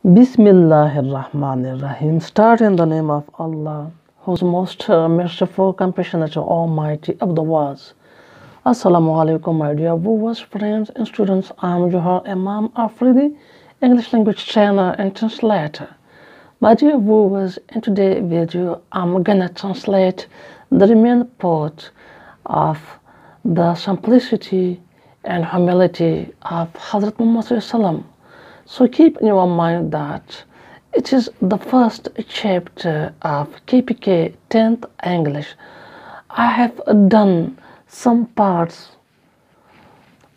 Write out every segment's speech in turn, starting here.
Bismillahirrahmanirrahim. Start in the name of Allah, who's most merciful, compassionate, almighty of the worlds. Assalamu alaikum, my dear viewers, friends, and students. I'm Johar Imam Afridi, English language trainer and translator. My dear viewers, in today's video, I'm gonna translate the remaining part of the simplicity and humility of Hazrat Muhammad Sallallahu. So keep in your mind that it is the first chapter of KPK 10th English. I have done some parts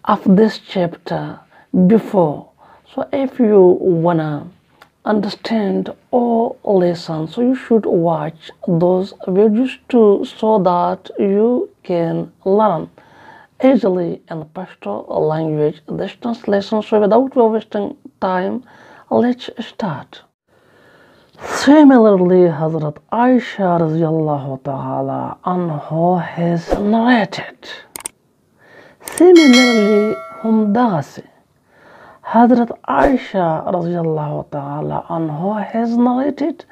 of this chapter before. So if you wanna understand all lessons, so you should watch those videos too, so that you can learn easily in Pashto language this translation. So without wasting time, let's start. Similarly, Hazrat Aisha radiallahu ta'ala anha has narrated. Similarly, humdagase. Hazrat Aisha radiallahu ta'ala anha has narrated.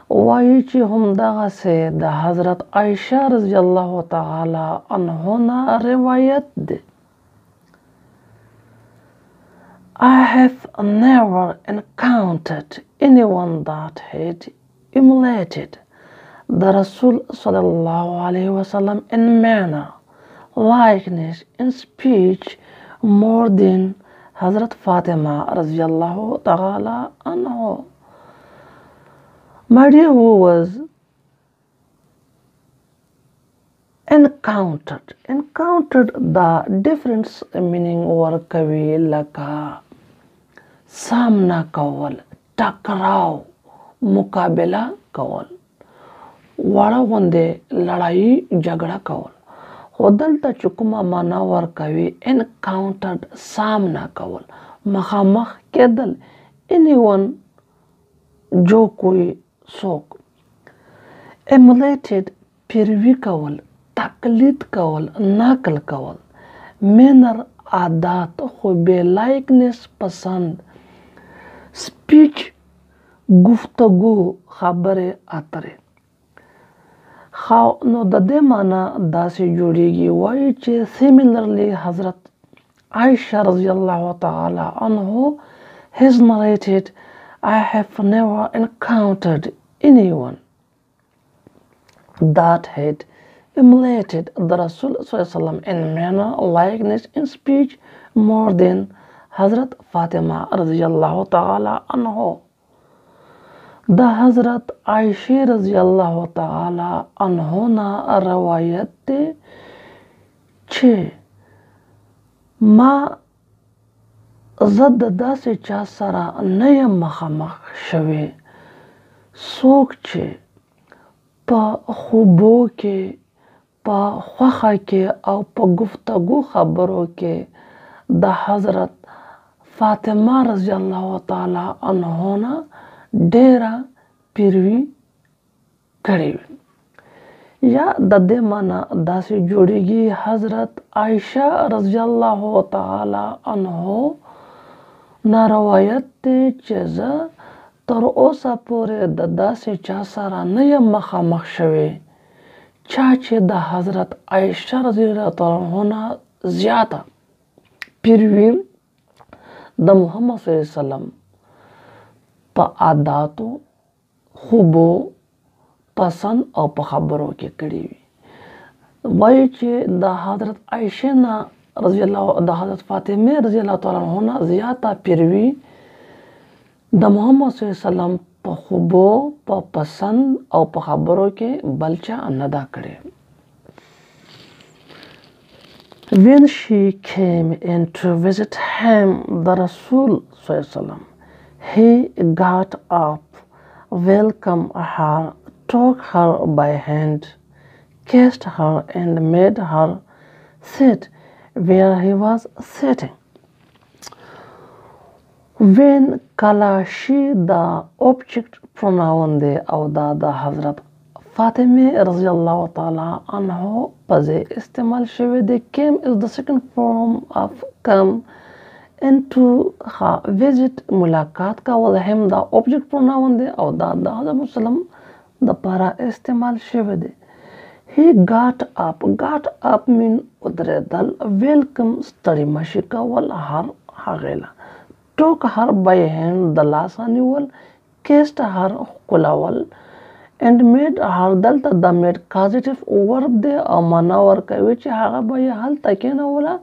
Waichi humdagase the Hazrat Aisha radiallahu ta'ala anhona riwayat de. I have never encountered anyone that had emulated the Rasul sallallahu alaihi wasallam in manner, likeness, in speech more than Hazrat Fatima radiallahu ta'ala anha. My dear viewers, encountered the difference meaning or kavi laka samna kawal takraw mukabila kawal wada wande ladai jagda kawal hodalta chukuma mana war kavi encountered samna kawal makhamah kedal anyone jo koi sok emulated pirvi kawal taklid kawal nakal kawal manner adat khobe likeness pasand speech guftagu khabare atare how no dade mana dasi jodegi waiche. Similarly, Hazrat Aisha radhiyallahu ta'ala anhu has narrated, I have never encountered anyone that had emulated the Rasul sallallahu in manner, likeness, in speech more than Hazrat Fatima radhiyallahu ta'ala anhu. The Hazrat Aisha radhiyallahu ta'ala anhu na rawayat che ma zad dase cha sara naya makhamakh shawe sok che pa khubo ke pa khwaha ke au pa guftagu khabaro ke the Hazrat Fatima radhiyallahu ta'ala anha na dera pirvi kari ya dade mana dasi jodegi Hazrat Aisha radhiyallahu ta'ala anha na rawayat cheza tar osa pore dada se cha sara naya makhamakh shawe cha che da Hazrat Aisha radhiyallahu ta'ala anha zyada pirvi da Muhammad sallallahu alaihi wasallam pa adato khubo pasan au pa khabaro ke kari wai che da Hazrat Aisha na radhiyallahu da Hazrat Fatima radhiyallahu ta'ala anha zyada pirvi da Muhammad sallallahu alaihi wasallam pa khubo pa pasan au pa khabaro ke balcha nada kare. When she came in to visit him, the Rasul sallallahu alaihi wasallam, he got up, welcomed her, took her by hand, kissed her and made her sit where he was sitting. When Kalashi, the object pronoun de Auda the Hazrat Fatima radhiyallahu ta'ala anha paze istemal shave, they came is the second form of come and to visit ملاقات کول هم دا object pronoun دی او دا د حضرت وسلم د پاره استعمال شوی دی. He got up mean ودرېدل, welcome ستړي مشي کول هر هغې له, took her by hand د لاس نیول, kissed her ښکلول, and made her دلته د made causative verb دی او معنا ورکوي چې هغه به یې هلته کېنوله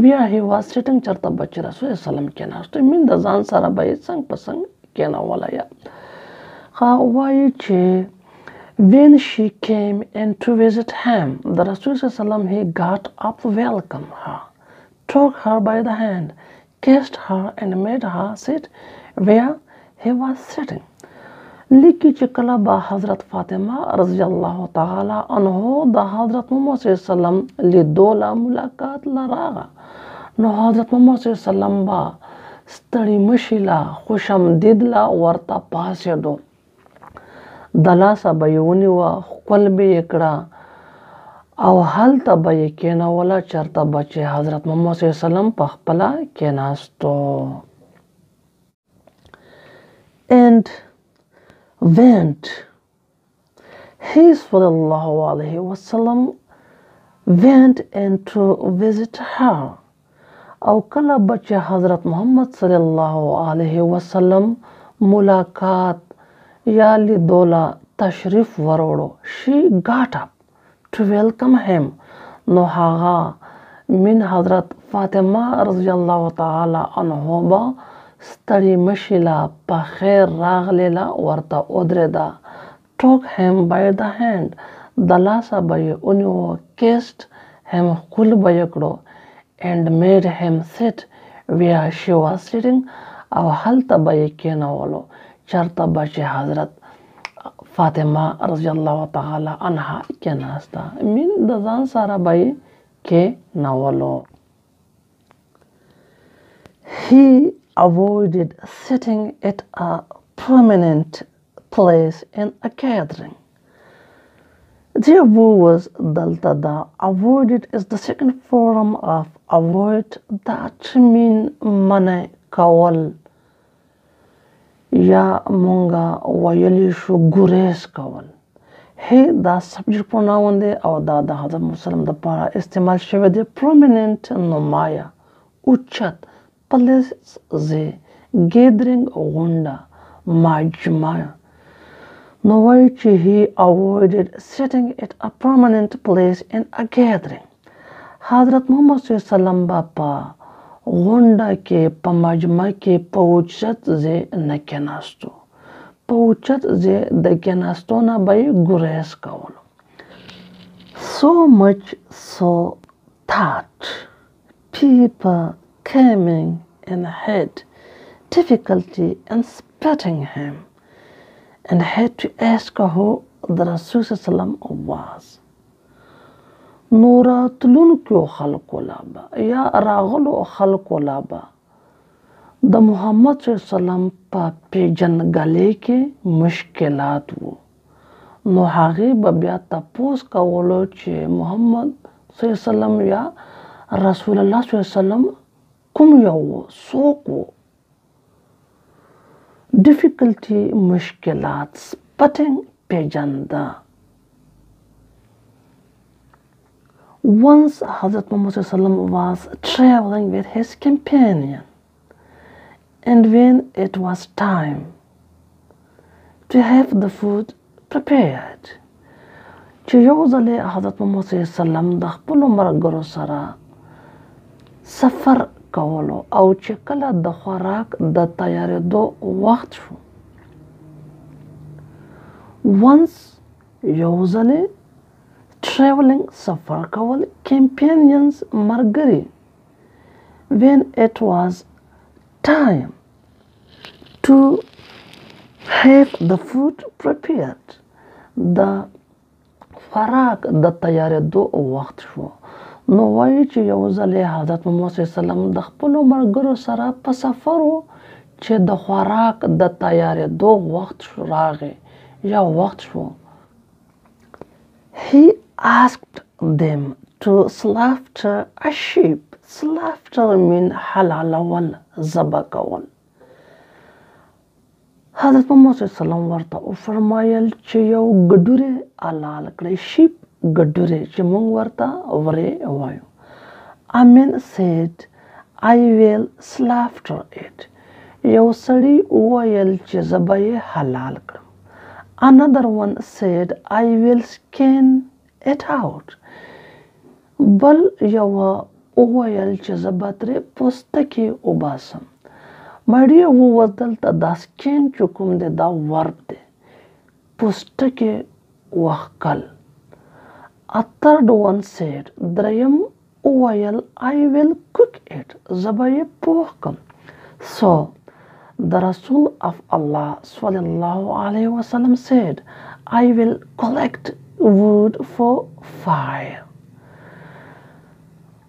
where he was sitting چرته به چې رسول سلم کېناستو مین د ځان سره به یې څنګ په څنګ کېنوله. یا وایي چې when she came in to visit him, the Rasul sallam, he got up to welcome her, took her by the hand, kissed her and made her sit where he was sitting. لیکي چې کله به حضرت فاطمه رضی الله تعالی عنه د حضرت محمد صلی الله علیه وسلم لیدو له ملاقات له راغه, نو حضرت محمد صلی الله علیه وسلم به ستړي مشي له خوشامدید له ورته پاسېدو, د لاسه به یې ونیوه, ښکل به یې کړه او هلته به یې کېنوله چېرته به چې حضرت محمد صلی الله علیه وسلم په خپله کېناستو. And went, he sallallahu alayhi wasallam went in to visit her, او کله به چې حضرت محمد صلی الله علیه وسلم ملاقات یا لیدوله تشریف وروړو, she got up to welcome him, نو هغه من حضرت فاطمه رضی الله تعالی عنه به ستړي مشي له په خیر راغلی له ورته ودرېده, took him by the hand, د لاسه به یې ونیوه, kissed him ښکل به یې کړو, and made him sit where she was sitting, او هلته به یې کېنولو چېرته به چې حضرت فاطمه رضی الله تعالی عنها کېناسته مین د ځان سره به یې کېنولو. He avoided sitting at a prominent place in a gathering. There was dalta da. Avoided is the second form of avoid, that mean mane kawal ya munga wayali shu gures kawal. He da subject pronoun de او دا د حضرت مسلم د پاره استعمال شوی دی. prominent نمایا, اوچت, place زی, gathering غونډه, مجمع. نو وایي چې he avoided sitting at a prominent place in a gathering. حضرت محمد صلی الله علیه وسلم با په غونډه کې په مجمع کې په اوچت ځای نه کېناستو. په اوچت ځای د کېناستو نه به یې ګریز کولو. So much so that people coming and had difficulty in spotting him and had to ask who the Rasul sallam was. نو راتلونکو خلقو لابا یا راغلو خلقو لابا د محمد صلی الله علیه وسلم په پیژندګلۍ کې مشکلات وو. نو هغې به بیا تپوس کولو چې محمد صلی الله علیه وسلم یا رسول الله صلی الله علیه وسلم کوم یو وو, څوک وو. difficulty مشکلات, spotting پیژنده. Once Hazrat Muhammad ﷺ was traveling with his companion, and when it was time to have the food prepared, چې یو ځلې حضرت محمد ﷺ د خپلو ملګرو سره سفر کولو او چې کله د خوراک د تیارېدو وخت شو. Once یو ځلې traveling سفر کول, companions ملګري, when it was time to have the food prepared, د خوراک د تیارېدو وخت شو. نو وایي چې یو ځلې حضرت محمد صلی الله علیه وسلم د خپلو ملګرو سره په سفر و چې د خوراک د تیارېدو وخت راغی یا وخت شو. He asked them to slaughter a sheep slaughter mean حلالول ذبح کول. حضرت محمد صلی الله علیه وسلم ورته وفرمایل چې یو ګډوری حلال کړئ. شیپ ګډوری چې موږ ورته ورې وایو. Amin said, I will slaughter it. یو سړي وویل چې زه به یې حلال کړم. Another one said, I will skin it out. بل یو وویل چې زه به ترې پوستکی وباسم. مړی وویل دلته دا سکین چې کوم دی دا ورب دی. پوستکی وښکل. A third one said, دریم وویل I will cook it. زه به یې پوخ کړم. So the Rasul of Allah sallallahu alayhi wa sallam said, I will collect wood for fire.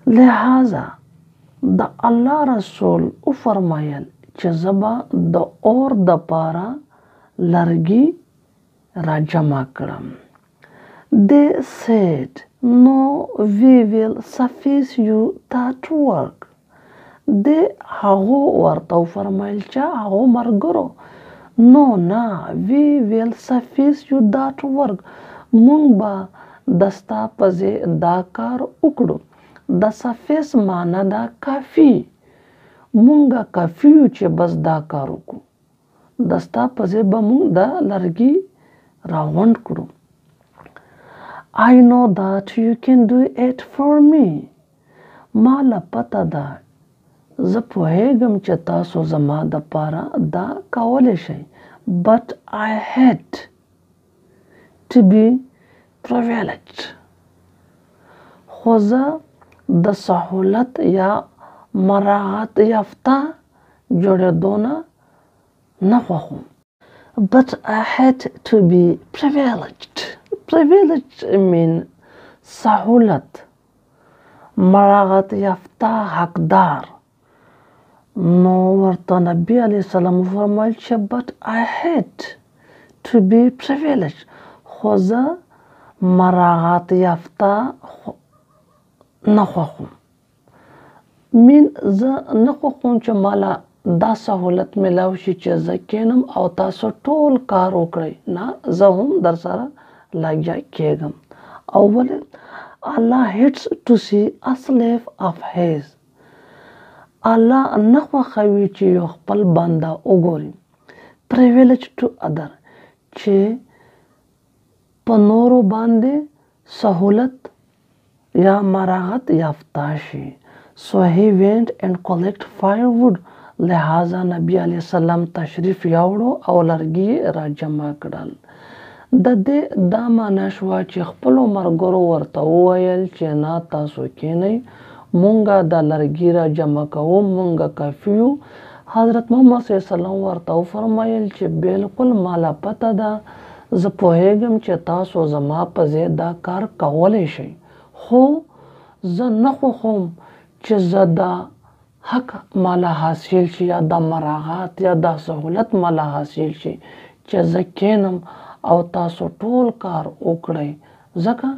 لہذا د الله رسول فرمایل چې زه به د اور د پاره لرګي را جمع کړم. They said, no, we will suffice you that work. د هغو ورته وفرمایل چې هغو ملګرو نو نه we will suffice you that work. مونږ به د ستا په ځای دا کار وکړو. د suffice معنا دا کافي. مونږه کافي یو چې بس دا کار وکړو. د ستا په ځای به مونږ دا لرګي راغونډ کړو. I know that you can do it for me. ما له پته ده زه پوهیږم چې تاسو زما د پاره دا کولی شئ. But I hate to be privileged. خو زه د سهولت یا مراعات یافته جوړېدو نه خوښوم. But I hate to be privileged. Privileged mean سهولت. مراعات یافته حقدار. نو ورته نبی علیه السلام فرمایل چې but I hate to be privileged. خو زه مراعات یافته نه خوښوم. مین زه نه خوښوم چې مالا دا سهولت ملاو شي چې زه کینم او تاسو ټول کار وکړئ. نه زه هم در سره لګیا کېږم. او ولې Allah hates to see a slave of his. الله نه خوښوي چې یو خپل بنده وګوري. privilege to other چې په نورو باندې سهولت یا مراعات یافته شي. So he went and collect firewood. لہذا نبی علیہ السلام تشریف یاوړو او لرګي را جمع کړل. د دې دا معنا شوه چې خپلو ملګرو ورته وویل چې نه تاسو کینئ مونږه د لرګي را جمع کوو مونږه کافي یو. حضرت محمد صلی الله علیه وسلم ورته وفرمایل چې بالکل مالا پته ده زه پوهیږم چې تاسو زما په ځای دا کار کولی شئ. خو زه نه خوښوم چې زه دا حق مالا حاصل شي یا دا مراعات یا دا سهولت مالا حاصل شي چې زه کینم او تاسو ټول کار وکړئ. ځکه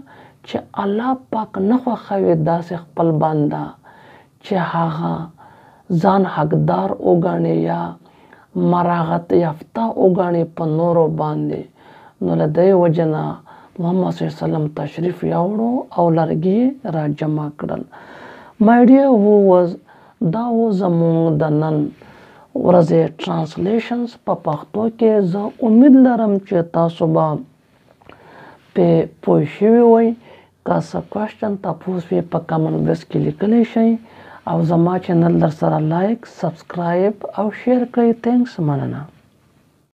چې الله پاک نه خوښوي داسې خپل بنده چې هغه ځان حقدار وګڼي یا مراعات یافته وګڼي په نورو باندې. نو له دې وجې نه محمد صلی الله علیه وسلم تشریف یاوړو او لرګي را جمع کړل. My dear viewers, دا و زموږ د نن ورځې ټرانسلیشنز په پښتو کې. زه امید لرم چې تاسو به پې پوه شوي وئ. که څه کوېشن تپوس وي په کمنټ باکس کې لیکلی شئ او زما چینل در سره لایک سبسکرایب او شیر کړئ. تھینکس. مننه.